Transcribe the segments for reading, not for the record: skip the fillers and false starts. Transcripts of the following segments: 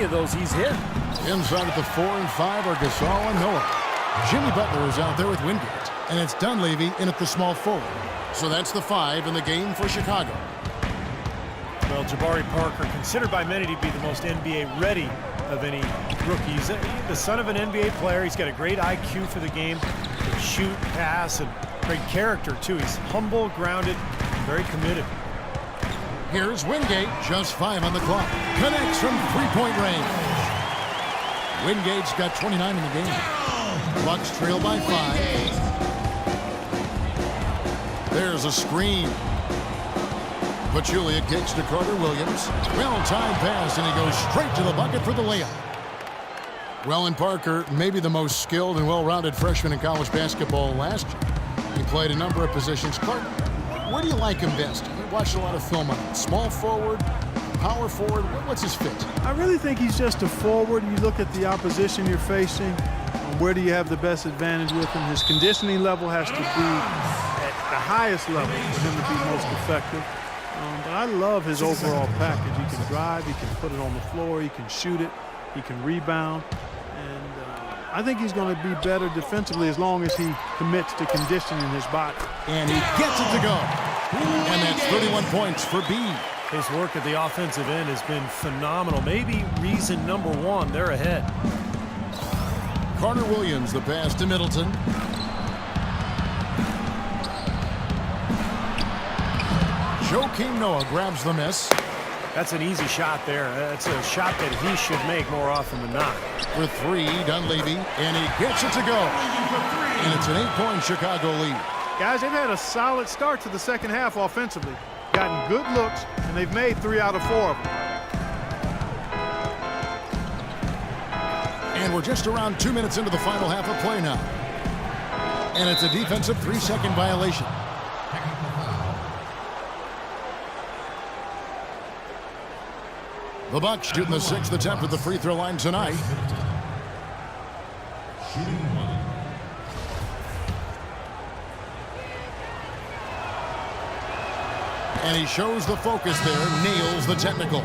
many of those he's hit. Inside at the 4 and 5 are Gasol and Miller. Jimmy Butler is out there with Wingate. And it's Dunleavy in at the small forward. So that's the 5 in the game for Chicago. Well, Jabari Parker, considered by many to be the most NBA-ready of any rookies. The son of an NBA player. He's got a great IQ for the game. Can shoot, pass, and great character, too. He's humble, grounded, very committed. Here's Wingate, just 5 on the clock. Connects from three-point range. Wingate's got 29 in the game. Bucks trail by 5. There's a screen. Pachulia kicks to Carter Williams. Well-timed pass, and he goes straight to the bucket for the layup. Wellen Parker, maybe the most skilled and well-rounded freshman in college basketball last year. He played a number of positions. Clark, where do you like him best? You watched a lot of film on him. Small forward, power forward, what's his fit? I really think he's just a forward. You look at the opposition you're facing, where do you have the best advantage with him? His conditioning level has to be at the highest level for him to be most effective. But I love his overall package. He can drive, he can put it on the floor, he can shoot it, he can rebound. And I think he's going to be better defensively as long as he commits to conditioning his body. And he gets it to go. And that's 31 points for B. His work at the offensive end has been phenomenal. Maybe reason number 1, they're ahead. Carter Williams, the pass to Middleton. Joakim Noah grabs the miss. That's an easy shot there. That's a shot that he should make more often than not. For 3, Dunleavy, and he gets it to go. And it's an 8-point Chicago lead. Guys, they've had a solid start to the second half offensively. Gotten good looks, and they've made 3 out of 4 of them. And we're just around 2 minutes into the final half of play now. And it's a defensive 3-second violation. The Bucks shooting the 6th attempt at the free throw line tonight. And he shows the focus there, nails the technical.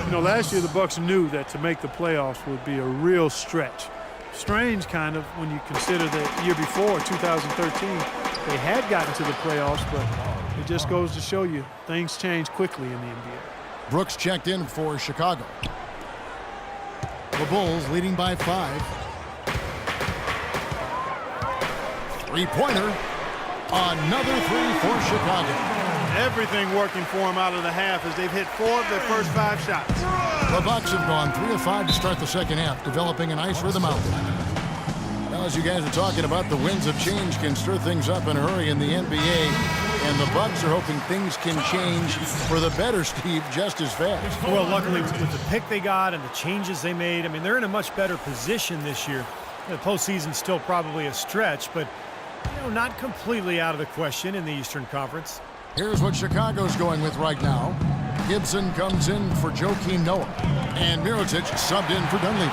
You know, last year the Bucks knew that to make the playoffs would be a real stretch. Strange kind of when you consider the year before, 2013, they had gotten to the playoffs, but it just goes to show you things change quickly in the NBA. Brooks checked in for Chicago. The Bulls leading by 5. Three-pointer. Another 3 for Chicago. Everything working for them out of the half as they've hit 4 of their first 5 shots. The Bucks have gone 3 of 5 to start the second half, developing a nice rhythm out there. Now, as you guys are talking about, the winds of change can stir things up in a hurry in the NBA, and the Bucks are hoping things can change for the better, Steve, just as fast. Well, luckily, with the pick they got and the changes they made, I mean, they're in a much better position this year. The postseason's still probably a stretch, but you know, not completely out of the question in the Eastern Conference. Here's what Chicago's going with right now. Gibson comes in for Joakim Noah, and Mirotic subbed in for Dunleavy.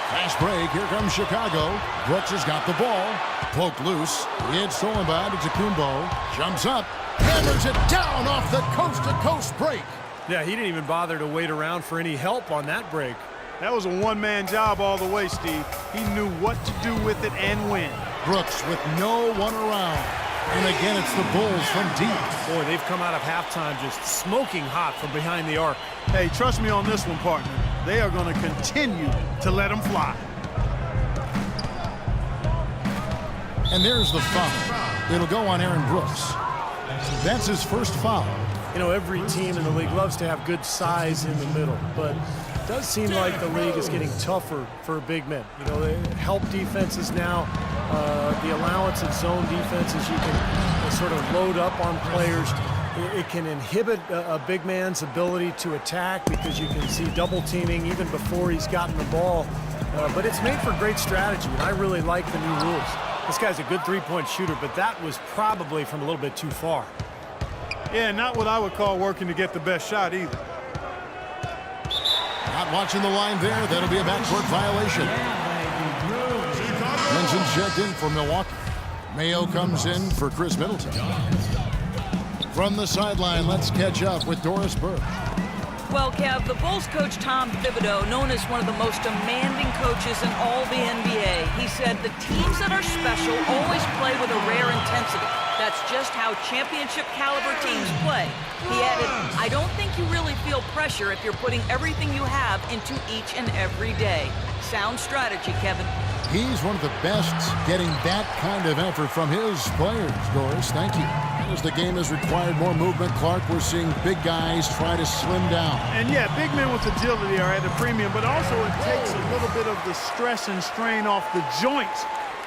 Fast break, here comes Chicago. Brooks has got the ball. Poked loose. It's stolen by Antetokounmpo. Jumps up. Hammers it down off the coast-to-coast break. Yeah, he didn't even bother to wait around for any help on that break. That was a one-man job all the way, Steve. He knew what to do with it and when. Brooks with no one around. And again, it's the Bulls from deep. Boy, they've come out of halftime just smoking hot from behind the arc. Hey, trust me on this one, partner. They are going to continue to let them fly. And there's the foul. It'll go on Aaron Brooks. That's his first foul. You know, every team in the league loves to have good size in the middle, but it does seem like the league is getting tougher for big men. You know, they help defenses now. The allowance of zone defenses, you can sort of load up on players. It can inhibit a big man's ability to attack because you can see double teaming even before he's gotten the ball. But it's made for great strategy, and I really like the new rules. This guy's a good three-point shooter, but that was probably from a little bit too far. Yeah, not what I would call working to get the best shot either. Not watching the line there. That'll be a backcourt violation. Benson's checked in for Milwaukee. Mayo comes in for Chris Middleton. From the sideline, let's catch up with Doris Burke. Well, Kev, the Bulls coach Tom Thibodeau, known as one of the most demanding coaches in all the NBA, he said the teams that are special always play with a rare intensity. That's just how championship caliber teams play. He added, I don't think you really feel pressure if you're putting everything you have into each and every day. Sound strategy, Kevin. He's one of the best getting that kind of effort from his players, Doris. Thank you. As the game has required more movement, Clark, we're seeing big guys try to slim down. And yeah, big men with agility are at a premium, but also it takes a little bit of the stress and strain off the joints.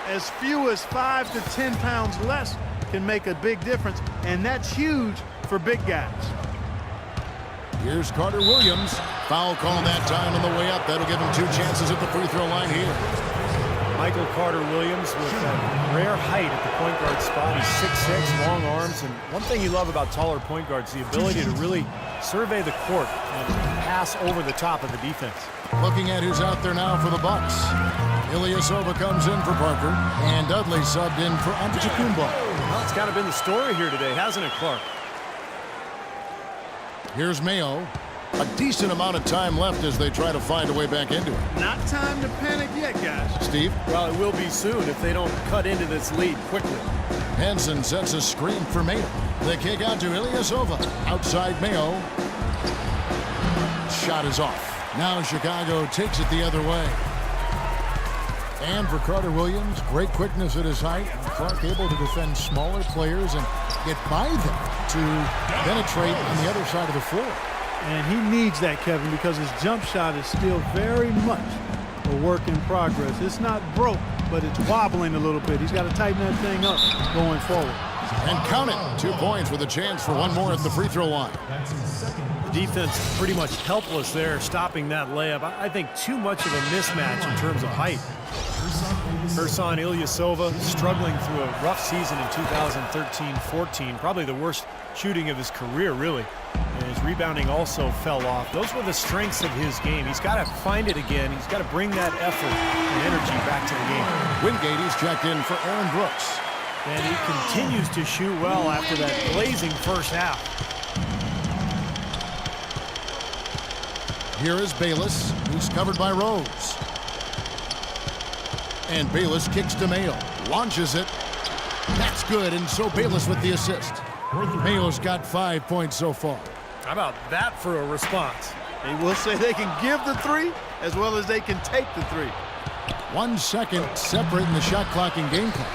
As few as 5 to 10 pounds less can make a big difference, and that's huge for big guys. Here's Carter Williams. Foul call that time on the way up. That'll give him 2 chances at the free throw line here. Michael Carter Williams with a rare height at the point guard spot. He's 6'6", long arms, and one thing you love about taller point guards, the ability to really survey the court and pass over the top of the defense. Looking at who's out there now for the Bucks. Ilyasova comes in for Parker, and Dudley subbed in for Antetokounmpo. Well, it's kind of been the story here today, hasn't it, Clark? Here's Mayo. A decent amount of time left as they try to find a way back into it. Not time to panic yet, guys. Steve? Well, it will be soon if they don't cut into this lead quickly. Henson sets a screen for Mayo. The kick out to Ilyasova. Outside Mayo. Shot is off. Now Chicago takes it the other way. And for Carter Williams, great quickness at his height. And Clark able to defend smaller players and get by them to penetrate on the other side of the floor. And he needs that, Kevin, because his jump shot is still very much a work in progress. It's not broke, but it's wobbling a little bit. He's got to tighten that thing up going forward. And count it. 2 points with a chance for one more at the free throw line. The defense pretty much helpless there, stopping that layup. I think too much of a mismatch in terms of height. Ersan Ilyasova struggling through a rough season in 2013-14, probably the worst shooting of his career, really. And his rebounding also fell off. Those were the strengths of his game. He's got to find it again. He's got to bring that effort and energy back to the game. Wingate is checked in for Aaron Brooks. And he continues to shoot well after that blazing first half. Here is Bayless, who's covered by Rose. And Bayless kicks to Mayo, launches it. That's good, and so Bayless with the assist. Mayo's got 5 points so far. How about that for a response? They will say they can give the 3 as well as they can take the 3. 1 second separating the shot clock and game clock.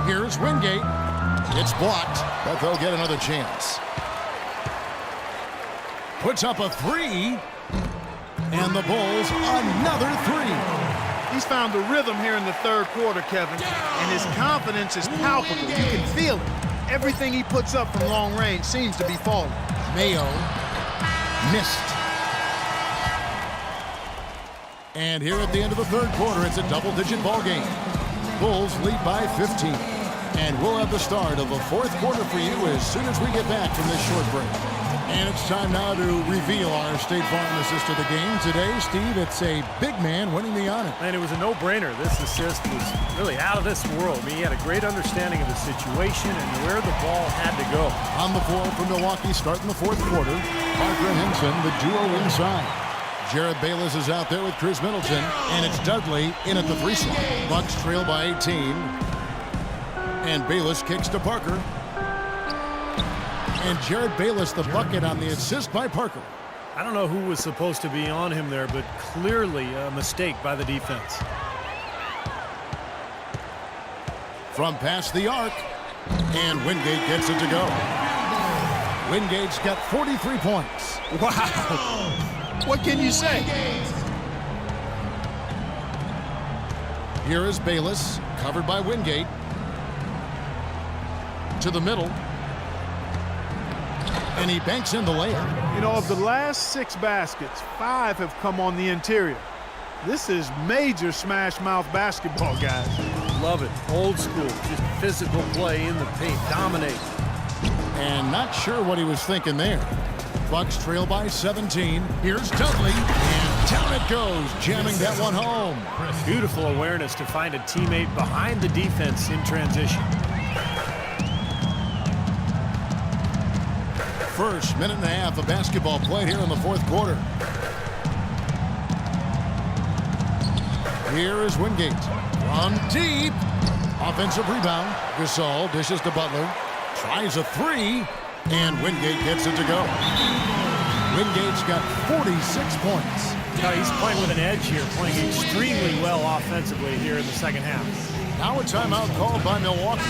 Here's Wingate. It's blocked, but they'll get another chance. Puts up a 3. And the Bulls another 3. He's found the rhythm here in the third quarter, Kevin, and his confidence is palpable. You can feel it. Everything he puts up from long range seems to be falling. Mayo missed. And here at the end of the third quarter, it's a double-digit ball game. Bulls lead by 15. And we'll have the start of the fourth quarter for you as soon as we get back from this short break. And it's time now to reveal our State Farm assist of the game. Today, Steve, it's a big man winning the honor. And it was a no-brainer. This assist was really out of this world. I mean, he had a great understanding of the situation and where the ball had to go. On the floor for Milwaukee, starting the fourth quarter. Parker and Henson, the duo inside. Jared Bayless is out there with Chris Middleton, and it's Dudley in at the 3 slot. Bucks trail by 18. And Bayless kicks to Parker. And Jared Bayless, the bucket on the assist by Parker. I don't know who was supposed to be on him there, but clearly a mistake by the defense. From past the arc, and Wingate gets it to go. Wingate's got 43 points. Wow. What can you say? Here is Bayless, covered by Wingate. To the middle. And he banks in the layup. You know, of the last 6 baskets, 5 have come on the interior. This is major smash mouth basketball, guys. Love it. Old school. Just physical play in the paint. Dominate. And not sure what he was thinking there. Bucks trail by 17. Here's Dudley. And down it goes, jamming that one home. Beautiful awareness to find a teammate behind the defense in transition. first minute and a half of basketball played here in the fourth quarter. Here is Wingate from deep. Offensive rebound. Gasol dishes to Butler. Tries a three, and Wingate gets it to go. Wingate's got 46 points. He's playing with an edge here, playing extremely well offensively here in the second half. Now a timeout called by Milwaukee.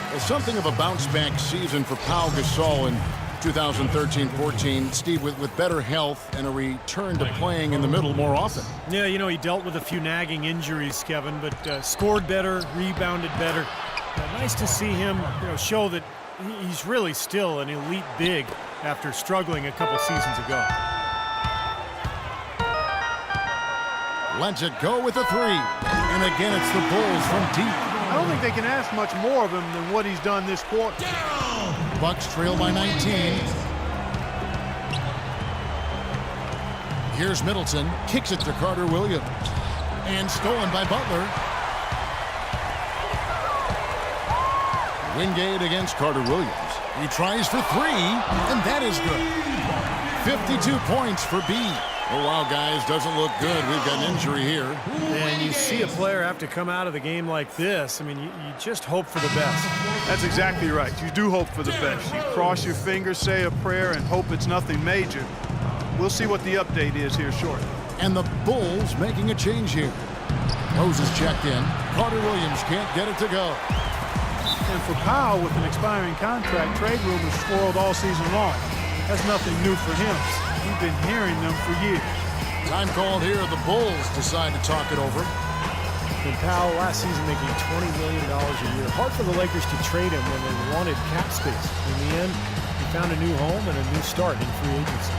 Well, something of a bounce-back season for Pau Gasol in 2013-14. Steve, with better health and a return to playing in the middle more often. Yeah, you know, he dealt with a few nagging injuries, Kevin, but scored better, rebounded better. Nice to see him, show that he's really still an elite big after struggling a couple seasons ago. Lets it go with a three. And again, it's the Bulls from deep. I don't think they can ask much more of him than what he's done this quarter. Bucks trail by 19. Here's Middleton. Kicks it to Carter Williams. And stolen by Butler. Wingate against Carter Williams. He tries for three, and that is good. 52 points for B. Oh, wow, guys, doesn't look good. We've got an injury here. And you see a player have to come out of the game like this. I mean, you just hope for the best. That's exactly right. You do hope for the best. You cross your fingers, say a prayer, and hope it's nothing major. We'll see what the update is here shortly. And the Bulls making a change here. Rose is checked in. Carter Williams can't get it to go. And for Powell, with an expiring contract, trade rumors swirled all season long. That's nothing new for him. We've been hearing them for years. Time called here. The Bulls decide to talk it over. And Powell last season making $20 million a year. Hard for the Lakers to trade him when they wanted cap space. In the end, he found a new home and a new start in free agency.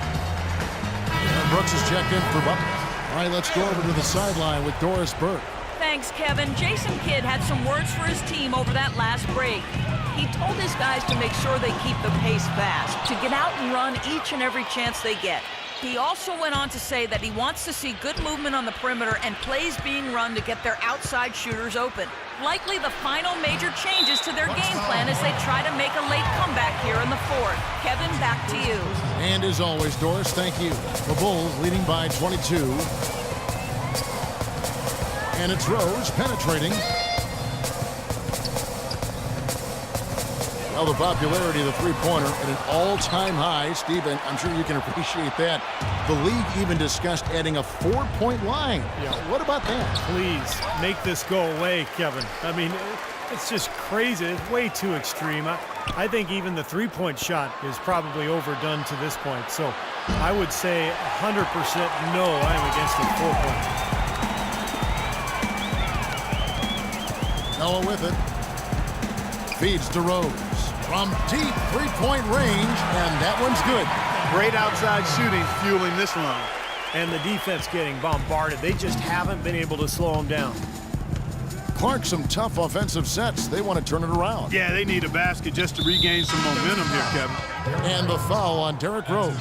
And Brooks is checked in for Butler. All right, let's go over to the sideline with Doris Burke. Thanks, Kevin. Jason Kidd had some words for his team over that last break. He told his guys to make sure they keep the pace fast, to get out and run each and every chance they get. He also went on to say that he wants to see good movement on the perimeter and plays being run to get their outside shooters open. Likely the final major changes to their game plan as they try to make a late comeback here in the fourth. Kevin, back to you. And as always, Doris, thank you. The Bulls leading by 22. And it's Rose penetrating. Well, the popularity of the three-pointer at an all-time high. Steve, and I'm sure you can appreciate that. The league even discussed adding a 4-point line. Yeah. What about that? Please, make this go away, Kevin. I mean, it's just crazy. It's way too extreme. I think even the three-point shot is probably overdone to this point. So I would say 100% no, I'm against the 4-point. Noah with it. Feeds to Rose. From deep three-point range, and that one's good. Great outside shooting fueling this run. And the defense getting bombarded. They just haven't been able to slow them down. Clark, some tough offensive sets. They want to turn it around. Yeah, they need a basket just to regain some momentum here, Kevin. And the foul on Derrick Rose.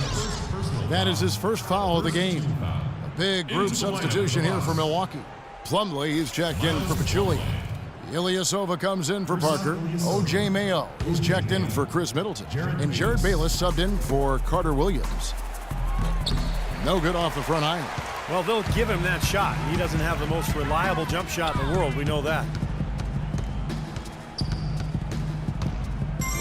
That is his first foul of the game. A big group substitution here for Milwaukee. Plumlee is checked in for Pachulia. Ilyasova comes in for Parker. O.J. Mayo is checked in for Chris Middleton. And Jared Bayless subbed in for Carter Williams. No good off the front iron. Well, they'll give him that shot. He doesn't have the most reliable jump shot in the world. We know that.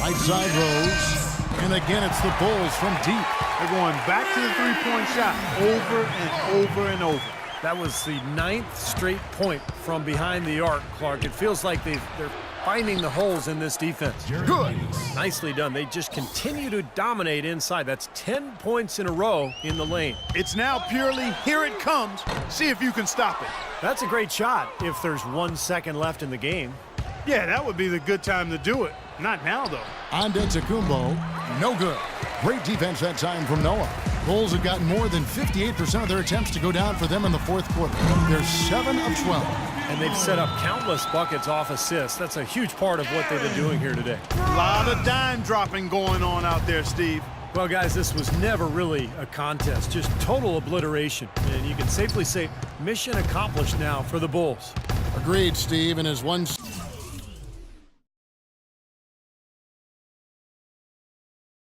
Right side Rose. And again, it's the Bulls from deep. They're going back to the three-point shot over and over and over. That was the 9th straight point from behind the arc, Clark. It feels like they're finding the holes in this defense. Good. Nicely done. They just continue to dominate inside. That's 10 points in a row in the lane. It's now purely, here it comes. See if you can stop it. That's a great shot if there's 1 second left in the game. Yeah, that would be the good time to do it. Not now, though. Antetokounmpo, no good. Great defense that time from Noah. Bulls have gotten more than 58% of their attempts to go down for them in the fourth quarter. They're 7 of 12. And they've set up countless buckets off assists. That's a huge part of what they've been doing here today. A lot of dime dropping going on out there, Steve. Well, guys, this was never really a contest, just total obliteration. And you can safely say mission accomplished now for the Bulls. Agreed, Steve, and as one